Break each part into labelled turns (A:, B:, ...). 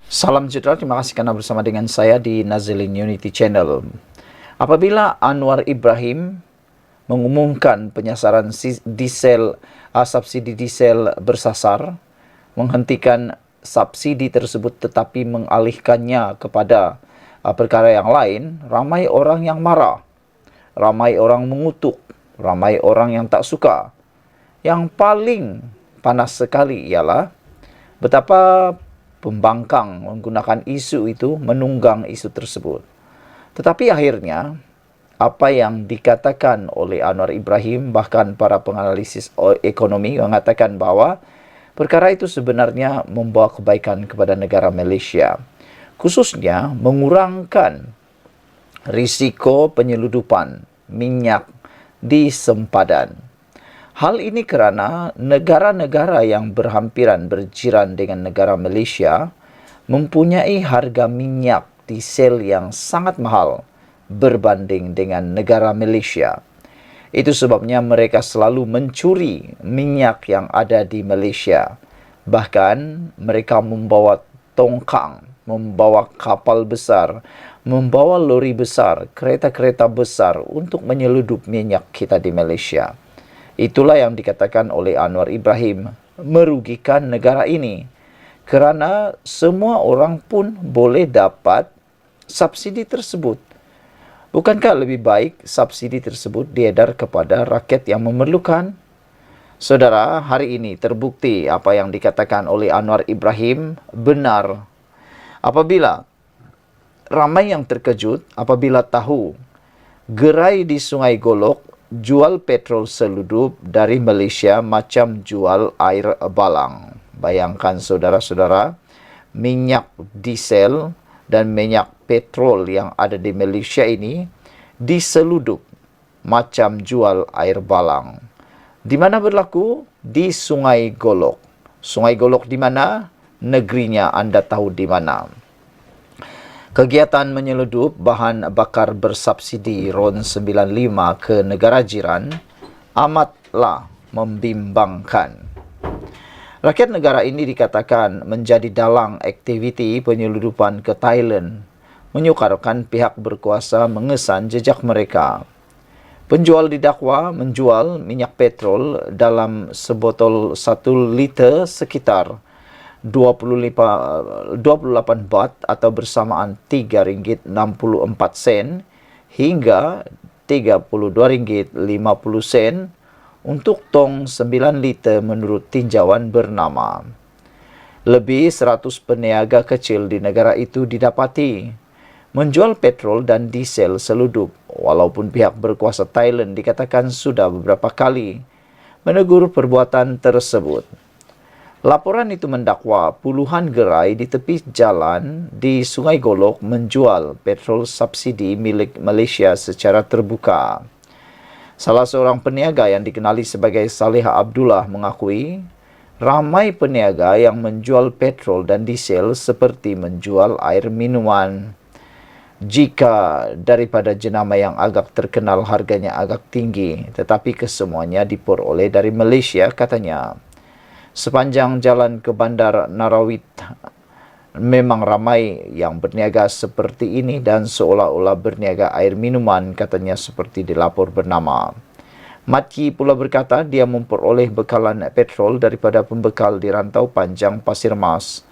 A: Salam sejahtera, terima kasih karena bersama dengan saya di Nazilin Unity Channel. Apabila Anwar Ibrahim mengumumkan penyasaran subsidi diesel bersasar, menghentikan subsidi tersebut tetapi mengalihkannya kepada perkara yang lain, ramai orang yang marah, ramai orang mengutuk, ramai orang yang tak suka. Yang paling panas sekali ialah betapa pembangkang menggunakan isu itu, menunggang isu tersebut. Tetapi akhirnya, apa yang dikatakan oleh Anwar Ibrahim, bahkan para penganalisis ekonomi mengatakan bahwa perkara itu sebenarnya membawa kebaikan kepada negara Malaysia. Khususnya mengurangkan risiko penyeludupan minyak di sempadan. Hal ini kerana negara-negara yang berhampiran berjiran dengan negara Malaysia mempunyai harga minyak diesel yang sangat mahal berbanding dengan negara Malaysia. Itu sebabnya mereka selalu mencuri minyak yang ada di Malaysia. Bahkan mereka membawa tongkang, membawa kapal besar, membawa lori besar, kereta-kereta besar untuk menyeludup minyak kita di Malaysia. Itulah yang dikatakan oleh Anwar Ibrahim, merugikan negara ini. Kerana semua orang pun boleh dapat subsidi tersebut. Bukankah lebih baik subsidi tersebut diedar kepada rakyat yang memerlukan? Saudara, hari ini terbukti apa yang dikatakan oleh Anwar Ibrahim benar. Apabila ramai yang terkejut apabila tahu gerai di Sungai Golok jual petrol seludup dari Malaysia macam jual air balang. Bayangkan saudara-saudara, minyak diesel dan minyak petrol yang ada di Malaysia ini diseludup macam jual air balang. Di mana berlaku? Di Sungai Golok. Sungai Golok di mana? Negerinya Anda tahu di mana. Kegiatan menyeludup bahan bakar bersubsidi RON 95 ke negara jiran amatlah membimbangkan. Rakyat negara ini dikatakan menjadi dalang aktiviti penyeludupan ke Thailand, menyukarkan pihak berkuasa mengesan jejak mereka. Penjual didakwa menjual minyak petrol dalam sebotol 1 liter sekitar 28 baht atau bersamaan RM3.64 hingga RM32.50 untuk tong 9 liter menurut tinjauan bernama. Lebih 100 peniaga kecil di negara itu didapati menjual petrol dan diesel seludup, walaupun pihak berkuasa Thailand dikatakan sudah beberapa kali menegur perbuatan tersebut. Laporan itu mendakwa puluhan gerai di tepi jalan di Sungai Golok menjual petrol subsidi milik Malaysia secara terbuka. Salah seorang peniaga yang dikenali sebagai Saleha Abdullah mengakui, ramai peniaga yang menjual petrol dan diesel seperti menjual air minuman. Jika daripada jenama yang agak terkenal harganya agak tinggi, tetapi kesemuanya diperoleh dari Malaysia, katanya. Sepanjang jalan ke Bandar Narawit memang ramai yang berniaga seperti ini dan seolah-olah berniaga air minuman, katanya seperti dilapor bernama. Matki pula berkata dia memperoleh bekalan petrol daripada pembekal di Rantau Panjang Pasir Mas.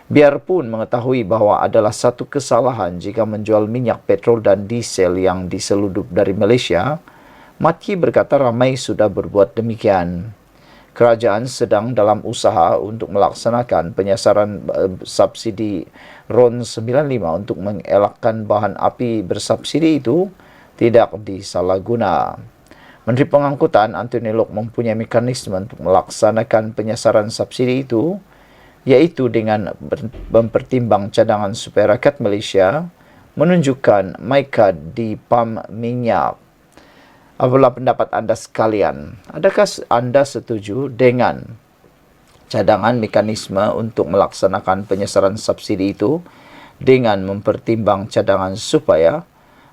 A: Biarpun mengetahui bahawa adalah satu kesalahan jika menjual minyak petrol dan diesel yang diseludup dari Malaysia, Matki berkata ramai sudah berbuat demikian. Kerajaan sedang dalam usaha untuk melaksanakan penyasaran subsidi RON 95 untuk mengelakkan bahan api bersubsidi itu tidak disalahguna. Menteri Pengangkutan Anthony Loke mempunyai mekanisme untuk melaksanakan penyasaran subsidi itu, iaitu dengan mempertimbang cadangan supaya rakyat Malaysia menunjukkan MyCard di pam minyak. Apalah pendapat anda sekalian? Adakah anda setuju dengan cadangan mekanisme untuk melaksanakan penyasaran subsidi itu dengan mempertimbang cadangan supaya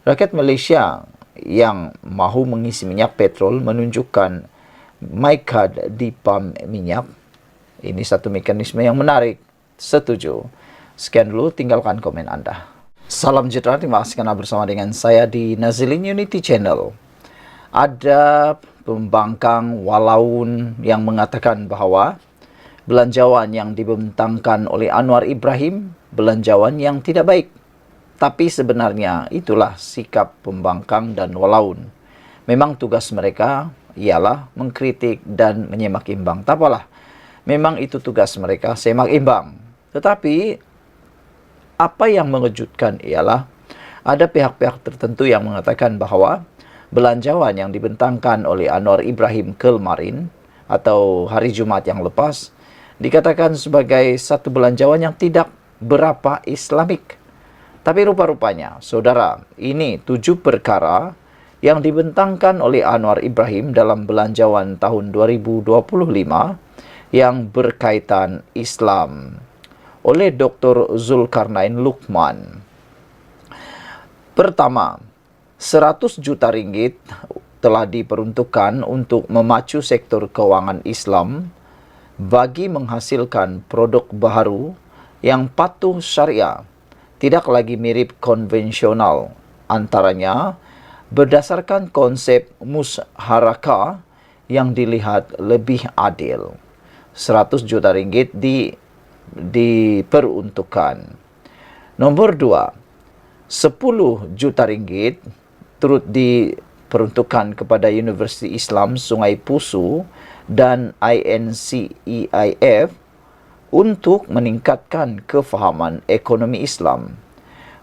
A: rakyat Malaysia yang mahu mengisi minyak petrol menunjukkan MyCard di pam minyak? Ini satu mekanisme yang menarik. Setuju. Sekian dulu, tinggalkan komen Anda. Salam sejahtera, terima kasih karena bersama dengan saya di Nazilin Unity Channel. Ada pembangkang walaun yang mengatakan bahwa belanjawan yang dibentangkan oleh Anwar Ibrahim, belanjawan yang tidak baik. Tapi sebenarnya itulah sikap pembangkang dan walaun. Memang tugas mereka ialah mengkritik dan menyemak imbang. Tak apalah, memang itu tugas mereka, semak imbang. Tetapi apa yang mengejutkan ialah ada pihak-pihak tertentu yang mengatakan bahwa belanjawan yang dibentangkan oleh Anwar Ibrahim kemarin atau hari Jumat yang lepas dikatakan sebagai satu belanjawan yang tidak berapa Islamik. Tapi rupa-rupanya, saudara, ini 7 perkara yang dibentangkan oleh Anwar Ibrahim dalam belanjawan tahun 2025 yang berkaitan Islam oleh Dr. Zulkarnain Luqman. Pertama, 100 juta ringgit telah diperuntukkan untuk memacu sektor keuangan Islam bagi menghasilkan produk baru yang patuh syariah, tidak lagi mirip konvensional, antaranya berdasarkan konsep musyarakah yang dilihat lebih adil. 100 juta ringgit diperuntukkan. Nombor 2, 10 juta ringgit turut diperuntukkan kepada Universiti Islam Sungai Pusu dan INCEIF untuk meningkatkan kefahaman ekonomi Islam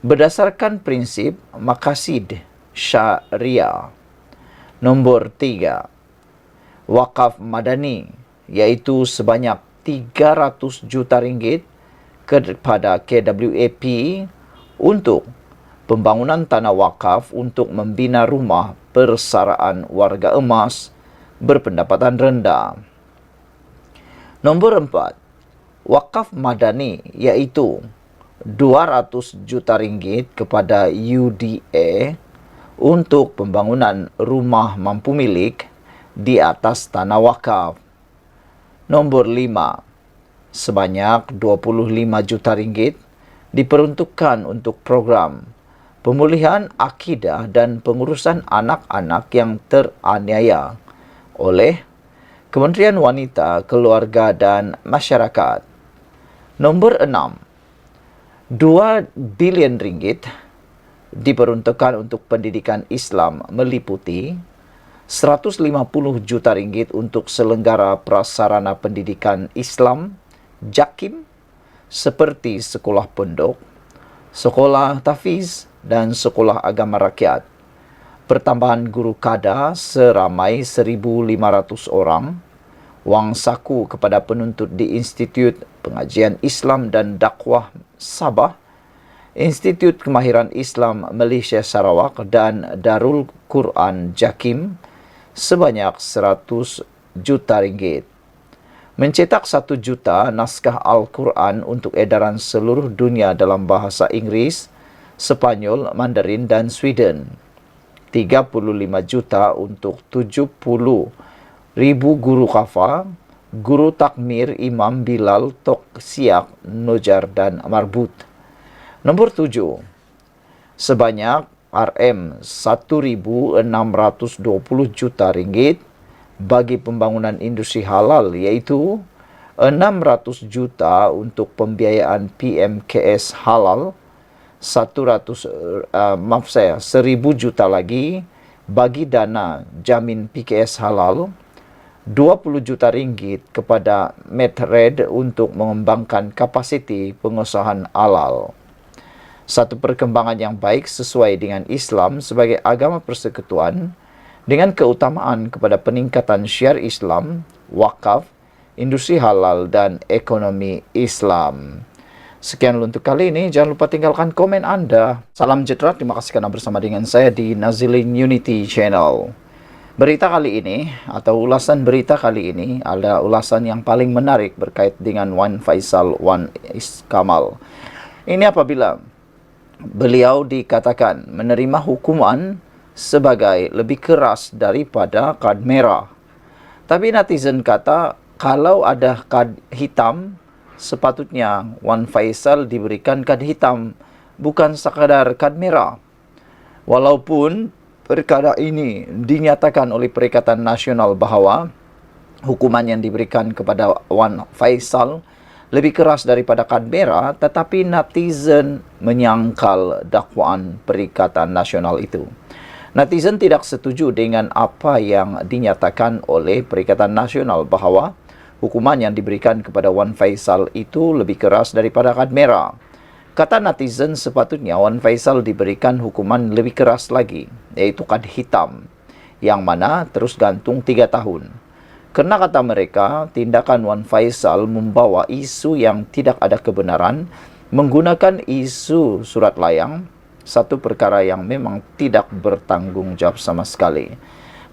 A: berdasarkan prinsip maqasid syariah. Nombor 3, wakaf madani, yaitu sebanyak 300 juta ringgit kepada KWAP untuk pembangunan tanah wakaf untuk membina rumah persaraan warga emas berpendapatan rendah. Nombor 4, wakaf madani, yaitu 200 juta ringgit kepada UDA untuk pembangunan rumah mampu milik di atas tanah wakaf. Nombor 5, sebanyak 25 juta ringgit diperuntukkan untuk program pemulihan akidah dan pengurusan anak-anak yang teraniaya oleh Kementerian Wanita, Keluarga dan Masyarakat. Nombor 6, 2 bilion ringgit diperuntukkan untuk pendidikan Islam meliputi 150 juta ringgit untuk selenggara prasarana pendidikan Islam JAKIM seperti sekolah pondok, sekolah tafiz dan sekolah agama rakyat. Pertambahan guru kada seramai 1.500 orang, wang saku kepada penuntut di Institut Pengajian Islam dan Dakwah Sabah, Institut Kemahiran Islam Malaysia Sarawak dan Darul Quran JAKIM sebanyak 100 juta ringgit. Mencetak 1 juta naskah Al-Quran untuk edaran seluruh dunia dalam bahasa Inggris, Sepanyol, Mandarin dan Sweden. 35 juta untuk 70 ribu guru kafa, guru takmir, imam, bilal, toksiak, nojar dan marbut. Nombor 7, sebanyak RM 1.620 juta ringgit bagi pembangunan industri halal, yaitu 600 juta untuk pembiayaan PMKS halal, 1.000 juta lagi bagi dana jamin PKS halal, 20 juta ringgit kepada Medred untuk mengembangkan kapasiti pengusahaan halal. Satu perkembangan yang baik sesuai dengan Islam sebagai agama persekutuan dengan keutamaan kepada peningkatan syiar Islam, wakaf, industri halal dan ekonomi Islam. Sekian untuk kali ini. Jangan lupa tinggalkan komen Anda. Salam sejahtera. Terima kasih karena bersama dengan saya di Nazilin Unity Channel. Berita kali ini atau ulasan berita kali ini ada ulasan yang paling menarik berkait dengan Wan Faisal Wan Kamal. Ini apabila beliau dikatakan menerima hukuman sebagai lebih keras daripada kad merah. Tapi netizen kata kalau ada kad hitam sepatutnya Wan Faisal diberikan kad hitam, bukan sekadar kad merah. Walaupun perkara ini dinyatakan oleh Perikatan Nasional bahwa hukuman yang diberikan kepada Wan Faisal lebih keras daripada kad merah, tetapi netizen menyangkal dakwaan Perikatan Nasional itu. Netizen tidak setuju dengan apa yang dinyatakan oleh Perikatan Nasional bahwa hukuman yang diberikan kepada Wan Faisal itu lebih keras daripada kad merah. Kata netizen, sepatutnya Wan Faisal diberikan hukuman lebih keras lagi, yaitu kad hitam, yang mana terus gantung 3 tahun. Kerana kata mereka, tindakan Wan Faisal membawa isu yang tidak ada kebenaran, menggunakan isu surat layang, satu perkara yang memang tidak bertanggungjawab sama sekali.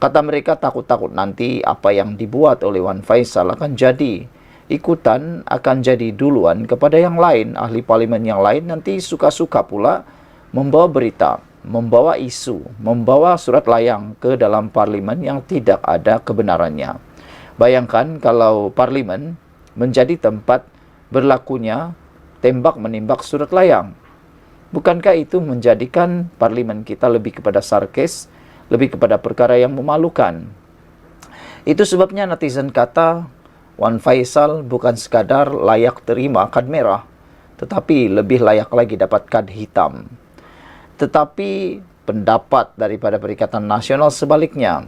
A: Kata mereka takut-takut nanti apa yang dibuat oleh Wan Faisal akan jadi ikutan, akan jadi duluan kepada yang lain. Ahli parlimen yang lain nanti suka-suka pula membawa berita, membawa isu, membawa surat layang ke dalam parlimen yang tidak ada kebenarannya. Bayangkan kalau parlimen menjadi tempat berlakunya tembak-menembak surat layang. Bukankah itu menjadikan parlimen kita lebih kepada sarkis, lebih kepada perkara yang memalukan? Itu sebabnya netizen kata Wan Faisal bukan sekadar layak terima kad merah, tetapi lebih layak lagi dapat kad hitam. Tetapi pendapat daripada Perikatan Nasional sebaliknya.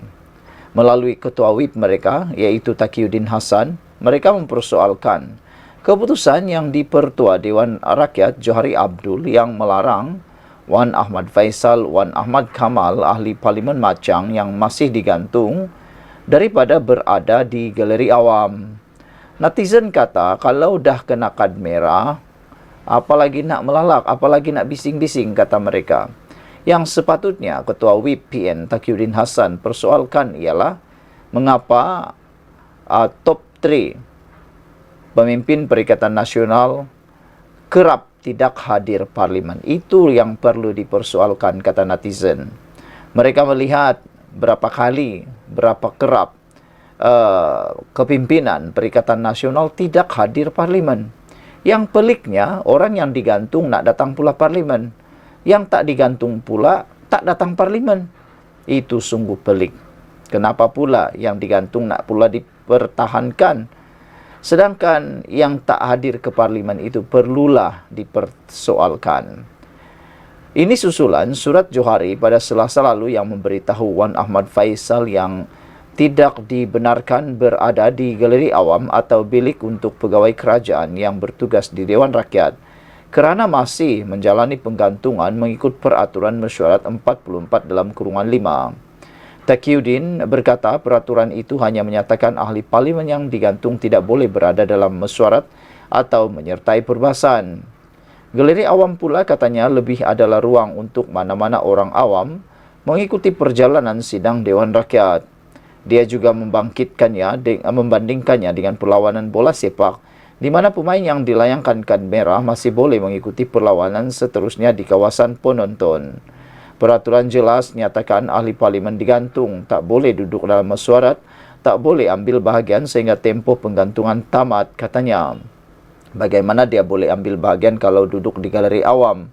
A: Melalui ketua WIP mereka, yaitu Taqiyuddin Hasan, mereka mempersoalkan keputusan yang dipertua Dewan Rakyat Johari Abdul yang melarang Wan Ahmad Faisal, Wan Ahmad Kamal, ahli parlimen Machang yang masih digantung daripada berada di galeri awam. Netizen kata kalau dah kena kad merah, apalagi nak melalak, apalagi nak bising-bising, kata mereka. Yang sepatutnya Ketua WIP PN Taqiyuddin Hasan persoalkan ialah mengapa top 3 pemimpin Perikatan Nasional kerap tidak hadir parlimen. Itu yang perlu dipersoalkan, kata netizen. Mereka melihat berapa kali, berapa kerap kepimpinan Perikatan Nasional tidak hadir parlimen. Yang peliknya, orang yang digantung nak datang pula parlimen. Yang tak digantung pula tak datang parlimen. Itu sungguh pelik. Kenapa pula yang digantung nak pula dipertahankan? Sedangkan yang tak hadir ke parlimen itu perlulah dipersoalkan. Ini susulan surat Johari pada Selasa lalu yang memberitahu Wan Ahmad Faisal yang tidak dibenarkan berada di galeri awam atau bilik untuk pegawai kerajaan yang bertugas di Dewan Rakyat kerana masih menjalani penggantungan mengikut peraturan mesyuarat 44 dalam kurungan 5. Taqiyuddin berkata peraturan itu hanya menyatakan ahli parlimen yang digantung tidak boleh berada dalam mesyuarat atau menyertai perbahasan. Galeri awam pula katanya lebih adalah ruang untuk mana-mana orang awam mengikuti perjalanan sidang Dewan Rakyat. Dia juga membandingkannya dengan perlawanan bola sepak, di mana pemain yang dilayangkan kad merah masih boleh mengikuti perlawanan seterusnya di kawasan penonton. Peraturan jelas nyatakan ahli parlimen digantung tak boleh duduk dalam mesyuarat, tak boleh ambil bahagian sehingga tempoh penggantungan tamat, katanya. Bagaimana dia boleh ambil bahagian kalau duduk di galeri awam?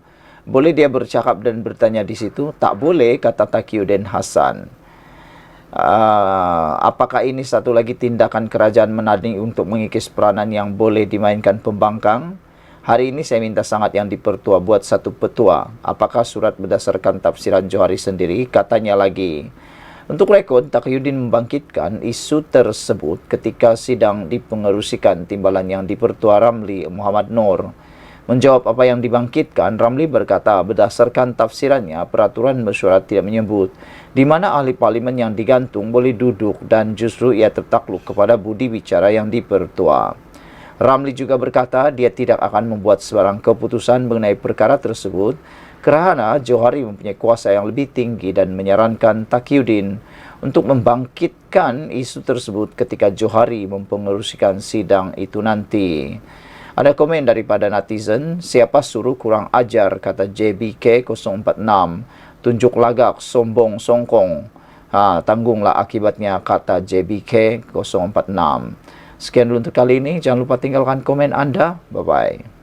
A: Boleh dia bercakap dan bertanya di situ? Tak boleh, kata Taqiyuddin Hasan. Apakah ini satu lagi tindakan kerajaan menanding untuk mengikis peranan yang boleh dimainkan pembangkang? Hari ini saya minta sangat yang dipertua buat satu petua. Apakah surat berdasarkan tafsiran Johari sendiri? Katanya lagi. Untuk rekod, Taqiyuddin membangkitkan isu tersebut ketika sidang dipengerusikan timbalan yang dipertua Ramli Muhammad Noor. Menjawab apa yang dibangkitkan, Ramli berkata berdasarkan tafsirannya, peraturan mesyuarat tidak menyebut di mana ahli parlimen yang digantung boleh duduk dan justru ia tertakluk kepada budi bicara yang dipertua. Ramli juga berkata dia tidak akan membuat sebarang keputusan mengenai perkara tersebut kerana Johari mempunyai kuasa yang lebih tinggi dan menyarankan Taqiyuddin untuk membangkitkan isu tersebut ketika Johari mempengerusikan sidang itu nanti. Ada komen daripada netizen, siapa suruh kurang ajar, kata JBK 046. Tunjuk lagak, sombong, songkong. Tanggunglah akibatnya, kata JBK 046. Sekian dulu untuk kali ini. Jangan lupa tinggalkan komen Anda. Bye-bye.